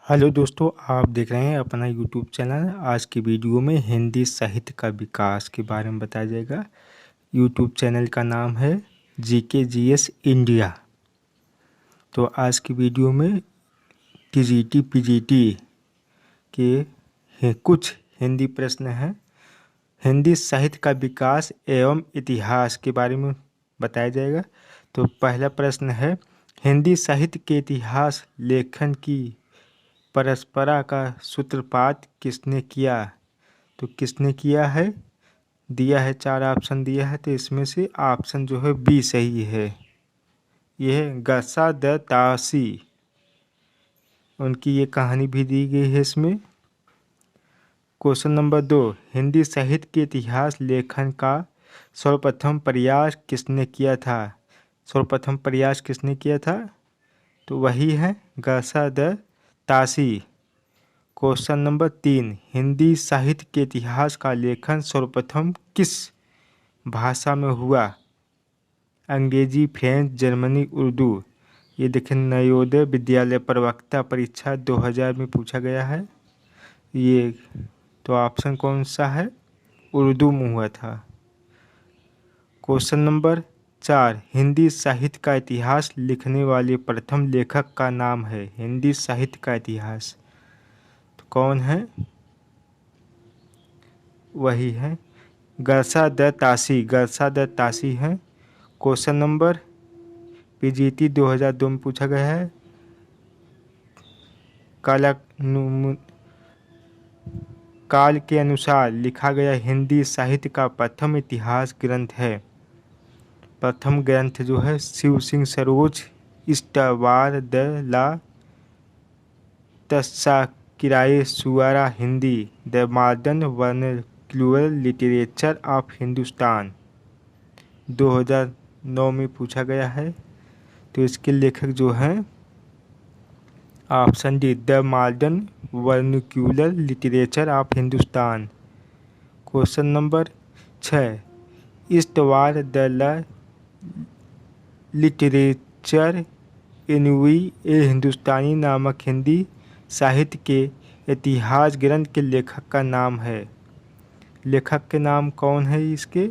Hello दोस्तों, आप देख रहे हैं अपना यूट्यूब चैनल। आज की वीडियो में हिंदी साहित्य का विकास के बारे में बताया जाएगा। यूट्यूब चैनल का नाम है GKGS इंडिया। तो आज की वीडियो में TGT PGT के कुछ हिंदी प्रश्न हैं। हिंदी साहित्य का विकास एवं इतिहास के बारे में बताया जाएगा। तो पहला प्रश्न है, हिंदी साहित्य के इतिहास लेखन की परंपरा का सूत्रपात किसने किया? तो किसने किया है, दिया है, 4 ऑप्शन दिया है। तो इसमें से ऑप्शन जो है बी सही है। यह है गसादतासी। उनकी ये कहानी भी दी गई है इसमें। क्वेश्चन नंबर 2, हिंदी साहित्य के इतिहास लेखन का सर्वप्रथम प्रयास किसने किया था? सर्वप्रथम प्रयास किसने किया था? तो वही है गसादतासी। क्वेश्चन नंबर 3, हिंदी साहित्य के इतिहास का लेखन सर्वप्रथम किस भाषा में हुआ? अंग्रेजी, फ्रेंच, जर्मनी, उर्दू। ये देखें, नवोदय विद्यालय प्रवक्ता परीक्षा 2000 में पूछा गया है ये। तो ऑप्शन कौन सा है? उर्दू में हुआ था। क्वेश्चन नंबर 4, हिंदी साहित्य का इतिहास लिखने वाले प्रथम लेखक का नाम है। हिंदी साहित्य का इतिहास तो कौन है? वही है गसादतासी। गसादतासी है। क्वेश्चन नंबर PGT 2002 में पूछा गया है। काल के अनुसार लिखा गया हिंदी साहित्य का प्रथम इतिहास ग्रंथ है। प्रथम ग्रंथ जो है शिव सिंह सरोज इस्टवार द ला तस्साकिराए सुआरा Hindi the modern vernacular literature of Hindustan 2009 में पूछा गया है। तो इसके लेखक जो हैं option D, the modern vernacular literature of Hindustan. Question number 6, इस्टवार द ला लिटरेचर इनवी ए हिंदुस्तानी नामक हिंदी साहित्य के इतिहास ग्रंथ के लेखक का नाम है। लेखक के नाम कौन है इसके?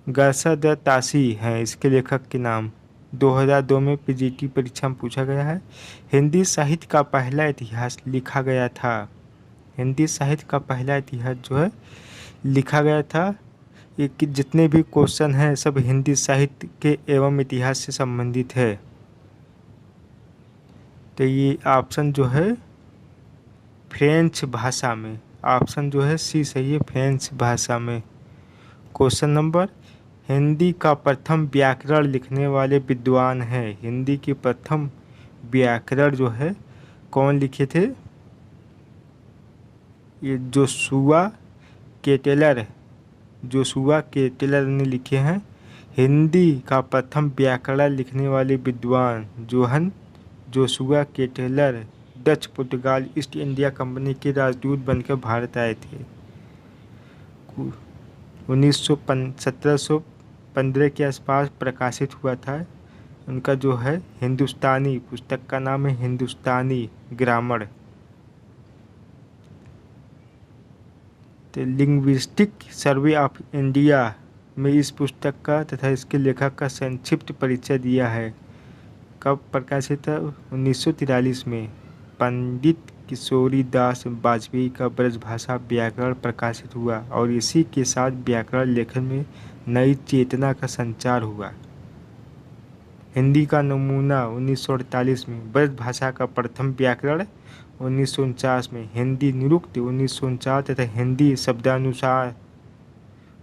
गसादतासी हैं इसके लेखक के नाम। 2002 में PGT परीक्षा में पूछा गया है। हिंदी साहित्य का पहला इतिहास लिखा गया था। हिंदी साहित्य का पहला इतिहास जो है लिखा गया था। ये कि जितने भी क्वेश्चन हैं सब हिंदी साहित्य के एवं इतिहास से संबंधित है। तो ये ऑप्शन जो है फ्रेंच भाषा में, ऑप्शन जो है सी सही है, फ्रेंच भाषा में। क्वेश्चन नंबर, हिंदी का प्रथम व्याकरण लिखने वाले विद्वान हैं। हिंदी के प्रथम व्याकरण जो है कौन लिखे थे? ये जोशुआ केटेलर ने लिखे हैं। हिंदी का प्रथम व्याकरण लिखने वाले विद्वान जोशुआ केटेलर डच, पुर्तगाल, ईस्ट इंडिया कंपनी के राजदूत बनकर भारत आए थे। 1715 के आसपास प्रकाशित हुआ था। उनका जो है हिंदुस्तानी, पुस्तक का नाम है हिंदुस्तानी ग्रामर। तो लिंग्विस्टिक सर्वे ऑफ इंडिया में इस पुस्तक का तथा इसके लेखक का संक्षिप्त परिचय दिया है। कब प्रकाशित है? 1943 में। पंडित किशोरी दास वाजपेयी का ब्रजभाषा व्याकरण प्रकाशित हुआ और इसी के साथ व्याकरण लेखन में नई चेतना का संचार हुआ। हिंदी का नमूना 1948 में, ब्रजभाषा का प्रथम व्याकरण 1949 में, हिंदी निरुक्त 1949 तथा हिंदी शब्दानुसार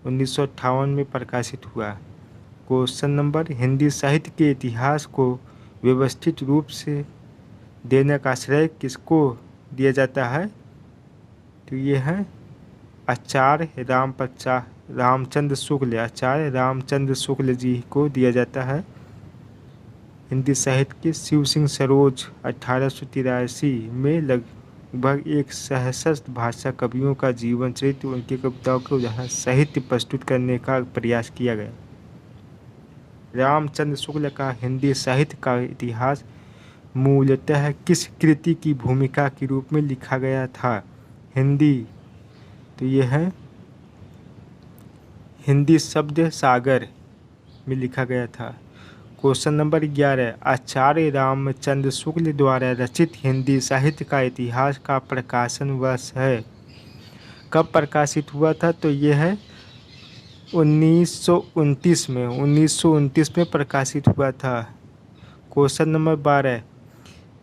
1958 में प्रकाशित हुआ। क्वेश्चन नंबर, हिंदी साहित्य के इतिहास को व्यवस्थित रूप से देने का श्रेय किसको दिया जाता है? तो ये है आचार्य रामचंद्र शुक्ल। आचार्य रामचंद्र शुक्ल जी को दिया जाता है। हिंदी साहित्य के शिव सिंह सरोज 1883 में लगभग एक सहस्त्र भाषा कवियों का जीवन चरित्र, उनकी कविताओं को जहाँ साहित्य प्रस्तुत करने का प्रयास किया गया। रामचंद्र शुक्ल का हिंदी साहित्य का इतिहास मूलतः किस कृति की भूमिका के रूप में लिखा गया था? हिंदी, तो यह है हिंदी शब्द सागर में लिखा गया था। क्वेश्चन नंबर 11, आचार्य रामचंद्र शुक्ल द्वारा रचित हिंदी साहित्य का इतिहास का प्रकाशन वर्ष है? कब प्रकाशित हुआ था? तो यह है 1929 में 1929 में प्रकाशित हुआ था। क्वेश्चन नंबर 12,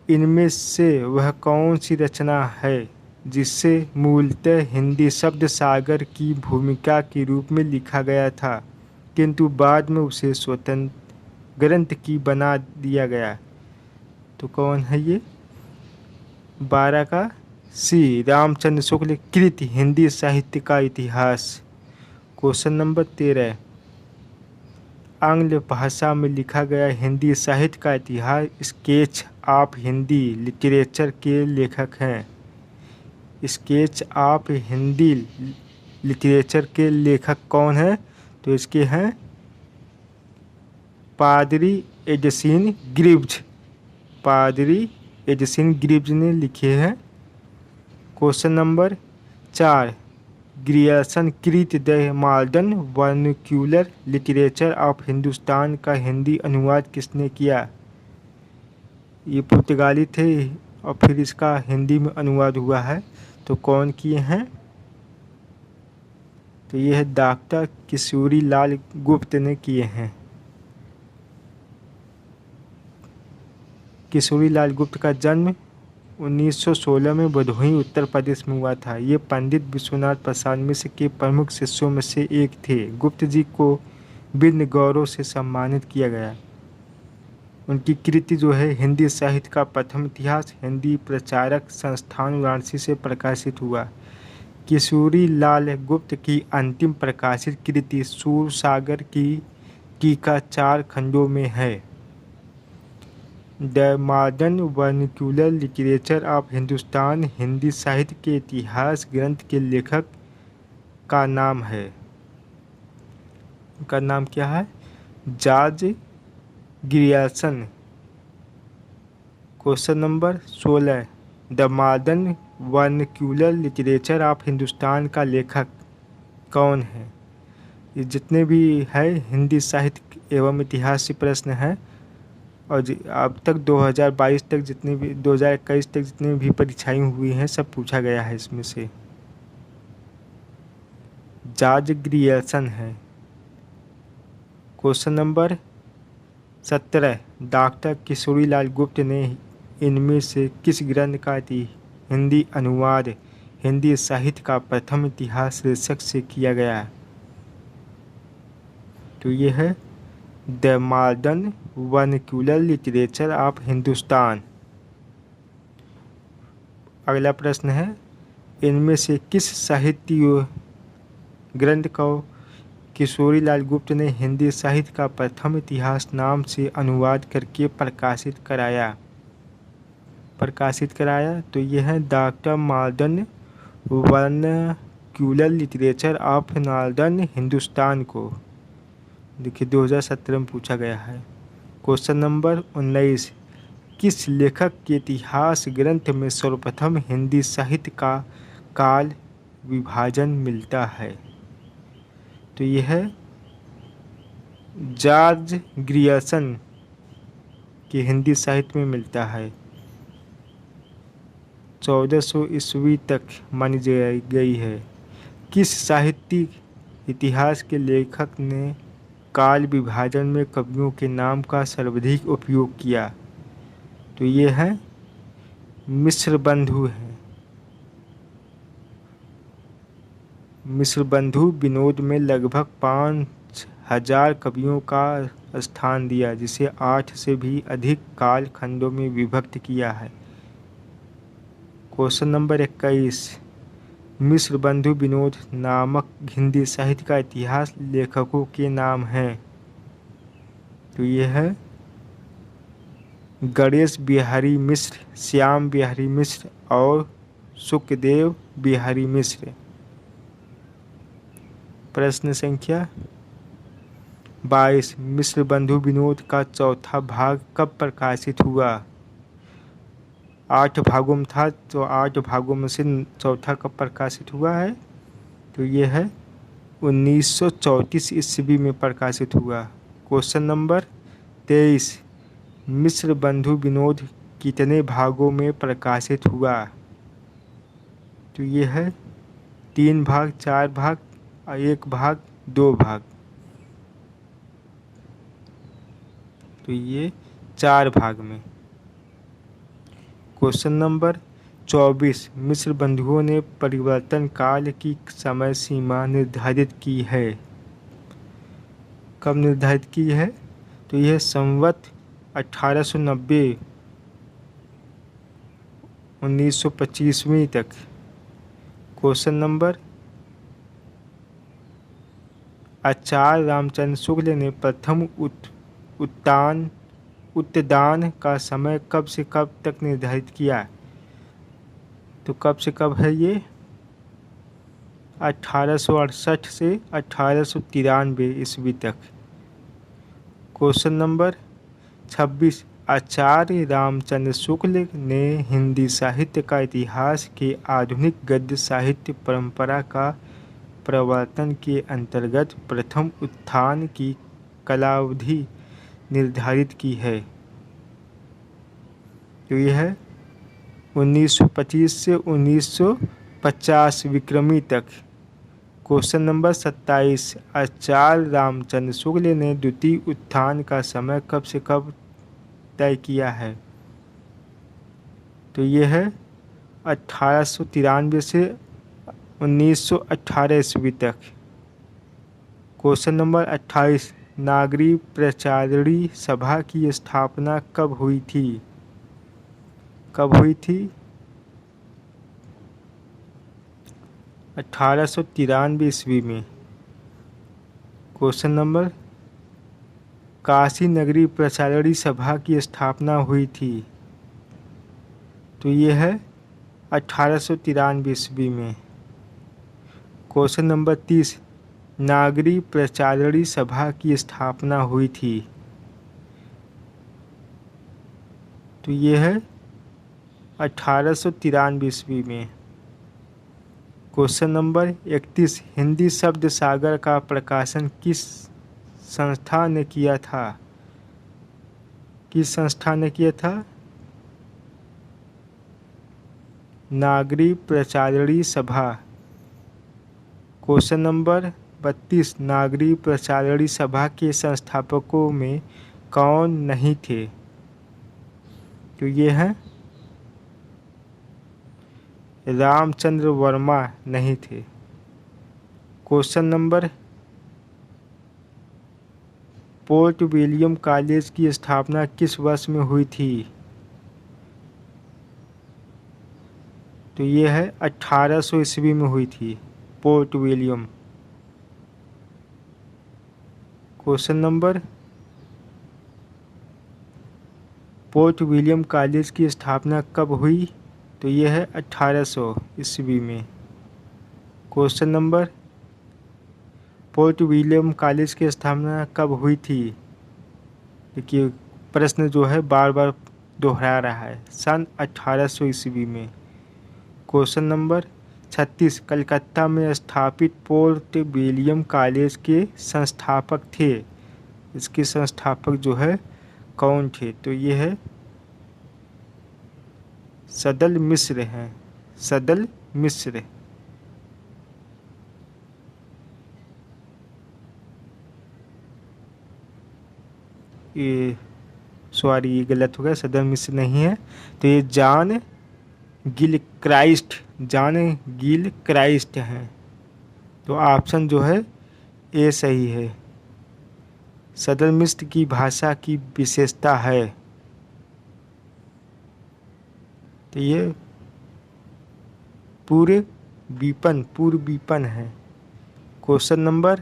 इनमें से वह कौन सी रचना है जिसे मूलतः हिंदी शब्द सागर की भूमिका के रूप में लिखा गया था किंतु बाद में उसे स्वतंत्र ग्रंथ की बना दिया गया? तो कौन है ये? 12 का सी, रामचंद्र शुक्ल कृत हिंदी साहित्य का इतिहास। क्वेश्चन नंबर 13, आंग्ल भाषा में लिखा गया हिंदी साहित्य का इतिहास स्केच ऑफ हिंदी लिटरेचर के लेखक हैं? स्केच ऑफ हिंदी लिटरेचर के लेखक कौन है? तो इसके हैं पादरी एजसीन गिब्स। पादरी एजसीन गिब्स ने लिखे हैं। क्वेश्चन नंबर 4, ग्रियर्सन कृत the modern vernacular literature of Hindustan का हिंदी अनुवाद किसने किया? ये पुर्तगाली थे और फिर इसका हिंदी में अनुवाद हुआ है। तो कौन किए हैं? तो ये है डॉक्टर किशोरी लाल गुप्त ने किए हैं। किशोरी लाल गुप्त का जन्म 1916 में भदोही उत्तर प्रदेश में हुआ था। ये पंडित विश्वनाथ प्रसाद मिश्र के प्रमुख शिष्यों में से एक थे। गुप्त जी को विघ्न गौरव से सम्मानित किया गया। उनकी कृति जो है हिंदी साहित्य का प्रथम इतिहास हिंदी प्रचारक संस्थान वाराणसी से प्रकाशित हुआ। किशोरी लाल गुप्त की अंतिम प्रकाशित कृति सूरसागर की टीका 4 खंडों में है। The modern vernacular literature of Hindustan Hindi साहित्य के इतिहास ग्रंथ के लेखक का नाम है। उनका नाम क्या है? George Grierson. Question number 16, the modern vernacular literature of Hindustan का लेखक कौन है? ये जितने भी है हिंदी साहित्य एवं इतिहास से प्रश्न है और अब तक 2022 तक जितने भी 2021 तक जितने भी परीक्षाएं हुई हैं सब पूछा गया है इसमें से। जॉर्ज ग्रियर्सन है। Question number 17, doctor Kishori Lal गुप्त ने इनमें से किस ग्रंथ का हिंदी अनुवाद हिंदी साहित्य का प्रथम इतिहास शीर्षक से किया गया? तो ये है the modern vernacular literature of Hindustan. अगला प्रश्न है, इनमें से किस साहित्य ग्रंथ को किशोरी लाल गुप्त ने हिंदी साहित्य का प्रथम इतिहास नाम से अनुवाद करके प्रकाशित कराया? तो यह है doctor modern vernacular literature of northern Hindustan को। देखिए 2017 में पूछा गया है। क्वेश्चन नंबर 19, किस लेखक के इतिहास ग्रंथ में सर्वप्रथम हिंदी साहित्य का काल विभाजन मिलता है? तो यह है जॉर्ज ग्रियर्सन के हिंदी साहित्य में मिलता है। 1400 ईस्वी तक मानी गई है। किस साहित्यिक इतिहास के लेखक ने काल विभाजन में कवियों के नाम का सर्वाधिक उपयोग किया? तो ये है मिश्र बंधु है। मिश्र बंधु विनोद में लगभग 5000 कवियों का स्थान दिया, जिसे 8 से भी अधिक काल खंडों में विभक्त किया है। क्वेश्चन नंबर 21, मिश्र बंधु विनोद नामक हिंदी साहित्य का इतिहास लेखकों के नाम हैं? तो ये है गणेश बिहारी मिश्र, श्याम बिहारी मिश्र और सुखदेव बिहारी मिश्र। प्रश्न संख्या 22, मिश्र बंधु विनोद का चौथा भाग कब प्रकाशित हुआ? 8 भागों में था, तो 8 भागों में से चौथा कब प्रकाशित हुआ है? तो ये है 1934 ईस्वी में प्रकाशित हुआ। क्वेश्चन नंबर 23, मिस्र बंधु विनोद कितने भागों में प्रकाशित हुआ? तो ये है 3 भाग, 4 भाग, 1 भाग, 2 भाग। तो ये 4 भाग में। क्वेश्चन नंबर 24, मिस्र बंधुओं ने परिवर्तन काल की समय सीमा निर्धारित की है। कब निर्धारित की है? तो यह संवत 1890 1925वीं तक। क्वेश्चन नंबर, आचार्य रामचंद्र शुक्ल ने प्रथम उत्तान का समय कब से कब तक निर्धारित किया? तो कब से कब है ये? 1868 से 1893 ईस्वी तक। क्वेश्चन नंबर 26, आचार्य रामचंद्र शुक्ल ने हिंदी साहित्य का इतिहास के आधुनिक गद्य साहित्य परंपरा का प्रवर्तन के अंतर्गत प्रथम उत्थान की कालावधि निर्धारित की है। तो यह है 1925 से 1950 विक्रमी तक। क्वेश्चन नंबर 27, आचार्य रामचंद्र शुक्ल ने द्वितीय उत्थान का समय कब से कब तय किया है? तो यह है 1893 से 1918 ईस्वी तक। क्वेश्चन नंबर 28, नागरी प्रचारणी सभा की स्थापना कब हुई थी? कब हुई थी? 1893 ईस्वी में। क्वेश्चन नंबर, काशी नगरी प्रचारणी सभा की स्थापना हुई थी। तो ये है 1893 ईस्वी में। क्वेश्चन नंबर 30, नागरी प्रचारणी सभा की स्थापना हुई थी। तो ये है 1893 ईस्वी में। क्वेश्चन नंबर 31, हिंदी शब्द सागर का प्रकाशन किस संस्था ने किया था? किस संस्था ने किया था? नागरी प्रचारणी सभा। क्वेश्चन नंबर 32, नागरी प्रचारणी सभा के संस्थापकों में कौन नहीं थे? तो ये है रामचंद्र वर्मा नहीं थे। Question number, port William college की स्थापना किस वर्ष में हुई थी? तो ये है 1800 ईस्वी में हुई थी port William. Question number, port William college की स्थापना कब हुई? तो ये है 1800 ईस्वी में। Question number, port William college की स्थापना कब हुई थी? देखिए प्रश्न जो है बार बार दोहरा रहा है। सन 1800 ईस्वी में। क्वेश्चन नंबर 36, कलकत्ता में स्थापित पोर्ट विलियम कॉलेज के संस्थापक थे। इसके संस्थापक जो है कौन थे? तो ये है सदल मिश्र हैं। सदल मिश्र। ये सॉरी, ये गलत हो गया, सदल मिश्र नहीं है। तो ये जॉन गिल क्राइस्ट हैं। तो ऑप्शन जो है ए सही है। सदल मिश्र की भाषा की विशेषता है। तो ये पूर्व विपन है। क्वेश्चन नंबर,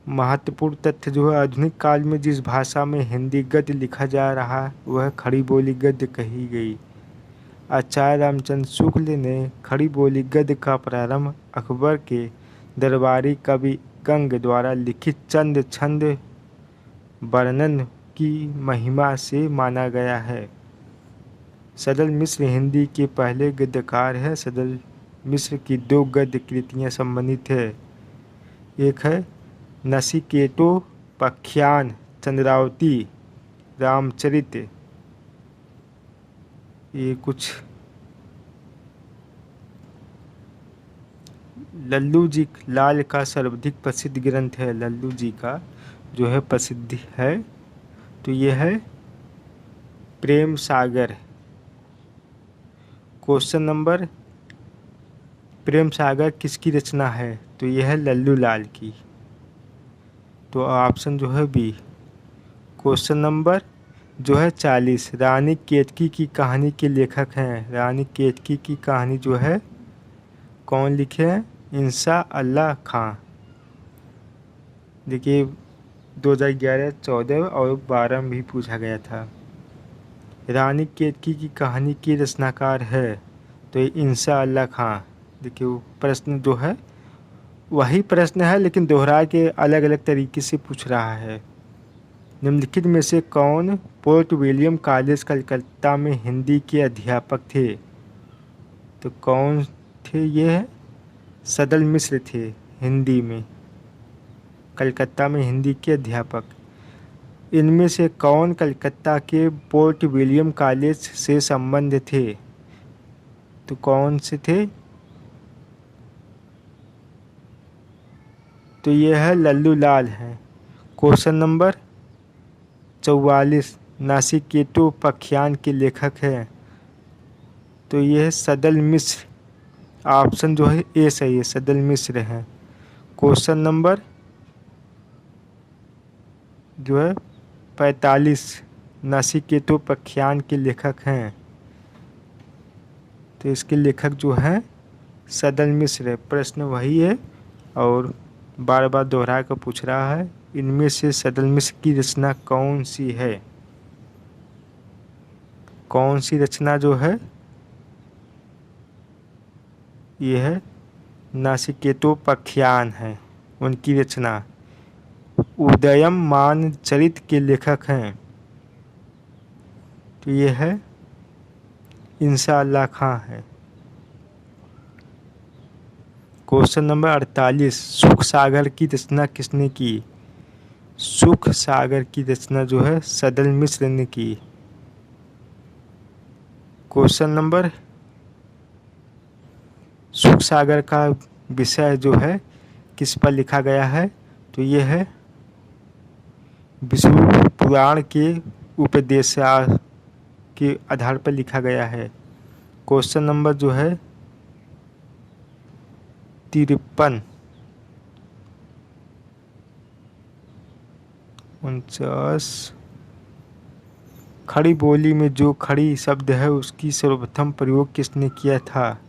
महत्वपूर्ण तथ्य जो है, आधुनिक काल में जिस भाषा में हिंदी गद्य लिखा जा रहा वह खड़ी बोली गद्य कही गई। आचार्य रामचंद्र शुक्ल ने खड़ी बोली गद्य का प्रारंभ अकबर के दरबारी कवि गंग द्वारा लिखित चंद छंद वर्णन की महिमा से माना गया है। सदल मिश्र हिंदी के पहले गद्यकार हैं। सदल मिश्र की 2 गद्य कृतियाँ संबंधित है। एक है नचिकेतोपाख्यान, चंद्रावती, रामचरित। ये कुछ लल्लू जी लाल का सर्वाधिक प्रसिद्ध ग्रंथ है। लल्लू जी का जो है प्रसिद्ध है, तो ये है प्रेम सागर। क्वेश्चन नंबर, प्रेम सागर किसकी रचना है? तो यह है लल्लू लाल की। तो ऑप्शन जो है बी। क्वेश्चन नंबर जो है 40, रानी केतकी की कहानी के लेखक हैं। रानी केतकी की कहानी जो है कौन लिखे हैं? इंसा अल्लाह खां। देखिए 2011, 14 और 12 में भी पूछा गया था। रानी केतकी की कहानी की रचनाकार है तो ये इंसा अल्लाह खां। देखिए वो प्रश्न जो है वही प्रश्न है, लेकिन दोहरा के अलग अलग तरीके से पूछ रहा है। निम्नलिखित में से कौन पोर्ट विलियम कॉलेज कलकत्ता में हिंदी के अध्यापक थे? तो कौन थे ये? सदल मिश्र थे हिंदी में, कलकत्ता में हिंदी के अध्यापक। इनमें से कौन कलकत्ता के पोर्ट विलियम कॉलेज से संबंध थे? तो कौन से थे? तो ये है लल्लू लाल हैं। क्वेश्चन नंबर 44, नचिकेतोपाख्यान के लेखक हैं। तो ये है सदल मिश्र। ऑप्शन जो है ए सही है, सदल मिश्र हैं। क्वेश्चन नंबर जो है 45, नचिकेतोपाख्यान के लेखक हैं। तो इसके लेखक जो हैं सदल मिश्र है। प्रश्न वही है और बार बार दोहरा कर पूछ रहा है, इनमें से सदल मिश्र की रचना कौन सी है? कौन सी रचना जो है ये है नचिकेतोपाख्यान है, उनकी रचना। उदयमान चरित के लेखक हैं तो ये है इंसा अल्लाह खां है। क्वेश्चन नंबर 48, सुख सागर की रचना किसने की? सुख सागर की रचना जो है सदल मिश्र ने की। क्वेश्चन नंबर, सुख सागर का विषय जो है किस पर लिखा गया है? तो ये है विष्णु पुराण के उपदेश के आधार पर लिखा गया है। क्वेश्चन नंबर जो है 53, 49, खड़ी बोली में जो खड़ी शब्द है उसकी सर्वप्रथम प्रयोग किसने किया था?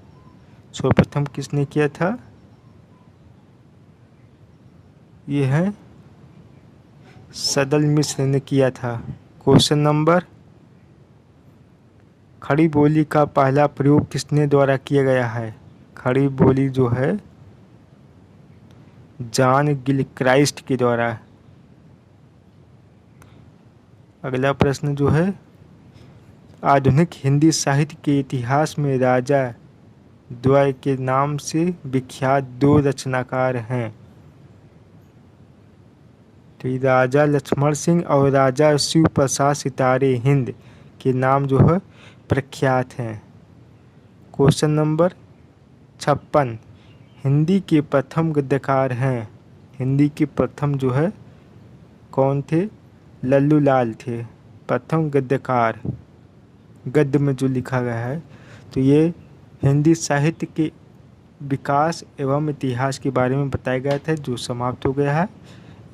सर्वप्रथम किसने किया था? ये है सदल मिश्र ने किया था। क्वेश्चन नंबर, खड़ी बोली का पहला प्रयोग किसने द्वारा किया गया है? खड़ी बोली जो है जॉन गिलक्राइस्ट के द्वारा। अगला प्रश्न जो है, आधुनिक हिंदी साहित्य के इतिहास में राजा द्वय के नाम से विख्यात 2 रचनाकार हैं। तो राजा लक्ष्मण सिंह और राजा शिव प्रसाद सितारे हिंद के नाम जो है प्रख्यात हैं। क्वेश्चन नंबर 56, हिंदी के प्रथम गद्यकार हैं। हिंदी के प्रथम जो है कौन थे? लल्लू लाल थे प्रथम गद्यकार। गद्य में जो लिखा गया है, तो ये हिंदी साहित्य के विकास एवं इतिहास के बारे में बताया गया था, जो समाप्त हो गया है।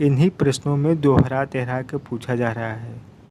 इन्हीं प्रश्नों में दोहरा तिहरा के पूछा जा रहा है।